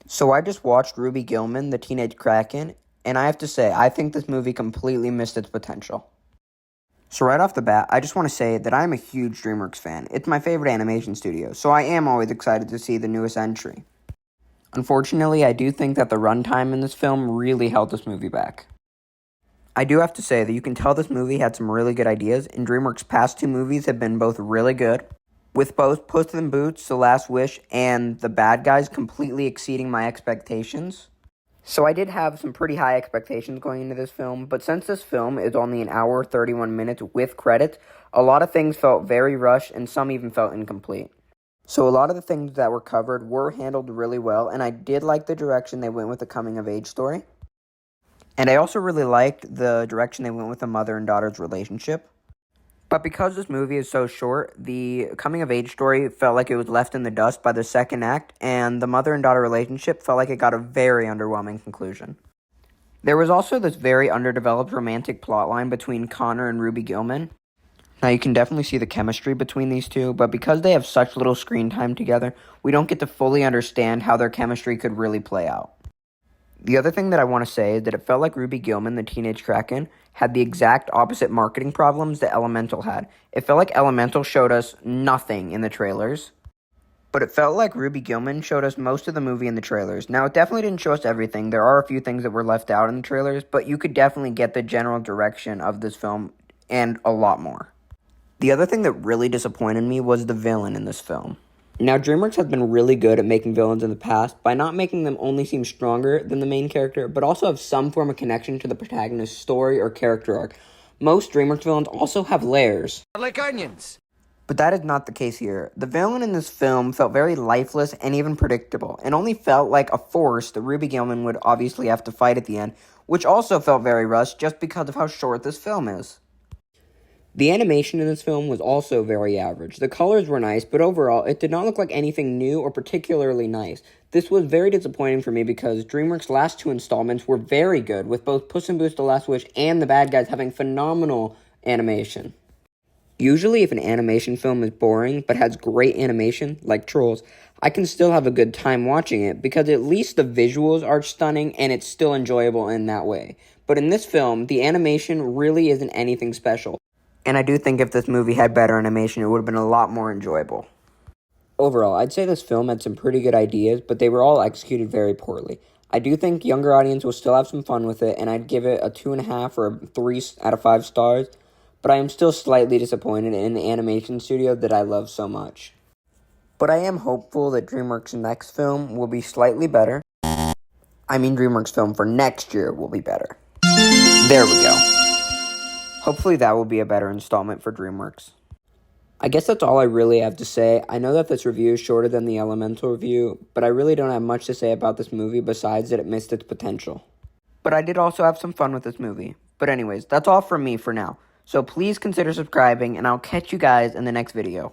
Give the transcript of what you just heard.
So I just watched Ruby Gilman, the Teenage Kraken, and I have to say, I think this movie completely missed its potential. So right off the bat, I just want to say that I'm a huge DreamWorks fan. It's my favorite animation studio, so I am always excited to see the newest entry. Unfortunately, I do think that the runtime in this film really held this movie back. I do have to say that you can tell this movie had some really good ideas, and DreamWorks' past two movies have been both really good, with both Puss in Boots, The Last Wish, and The Bad Guys completely exceeding my expectations. So I did have some pretty high expectations going into this film, but since this film is only an hour, 31 minutes with credits, a lot of things felt very rushed and some even felt incomplete. So a lot of the things that were covered were handled really well, and I did like the direction they went with the coming-of-age story. And I also really liked the direction they went with the mother and daughter's relationship. But because this movie is so short, the coming-of-age story felt like it was left in the dust by the second act, and the mother and daughter relationship felt like it got a very underwhelming conclusion. There was also this very underdeveloped romantic plotline between Connor and Ruby Gilman. Now, you can definitely see the chemistry between these two, but because they have such little screen time together, we don't get to fully understand how their chemistry could really play out. The other thing that I want to say is that it felt like Ruby Gilman, the Teenage Kraken, had the exact opposite marketing problems that Elemental had. It felt like Elemental showed us nothing in the trailers, but it felt like Ruby Gilman showed us most of the movie in the trailers. Now, it definitely didn't show us everything. There are a few things that were left out in the trailers, but you could definitely get the general direction of this film and a lot more. The other thing that really disappointed me was the villain in this film. Now, DreamWorks has been really good at making villains in the past by not making them only seem stronger than the main character, but also have some form of connection to the protagonist's story or character arc. Most DreamWorks villains also have layers. Like onions. But that is not the case here. The villain in this film felt very lifeless and even predictable, and only felt like a force that Ruby Gilman would obviously have to fight at the end, which also felt very rushed just because of how short this film is. The animation in this film was also very average. The colors were nice, but overall, it did not look like anything new or particularly nice. This was very disappointing for me because DreamWorks' last two installments were very good, with both Puss in Boots: The Last Wish and The Bad Guys having phenomenal animation. Usually, if an animation film is boring but has great animation, like Trolls, I can still have a good time watching it because at least the visuals are stunning and it's still enjoyable in that way. But in this film, the animation really isn't anything special. And I do think if this movie had better animation, it would have been a lot more enjoyable. Overall, I'd say this film had some pretty good ideas, but they were all executed very poorly. I do think younger audience will still have some fun with it, and I'd give it a 2.5 or a 3 out of 5 stars, but I am still slightly disappointed in the animation studio that I love so much. But I am hopeful that DreamWorks' next film will be slightly better. I mean DreamWorks' film for next year will be better. There we go. Hopefully that will be a better installment for DreamWorks. I guess that's all I really have to say. I know that this review is shorter than the Elemental review, but I really don't have much to say about this movie besides that it missed its potential. But I did also have some fun with this movie. But anyways, that's all from me for now. So please consider subscribing, and I'll catch you guys in the next video.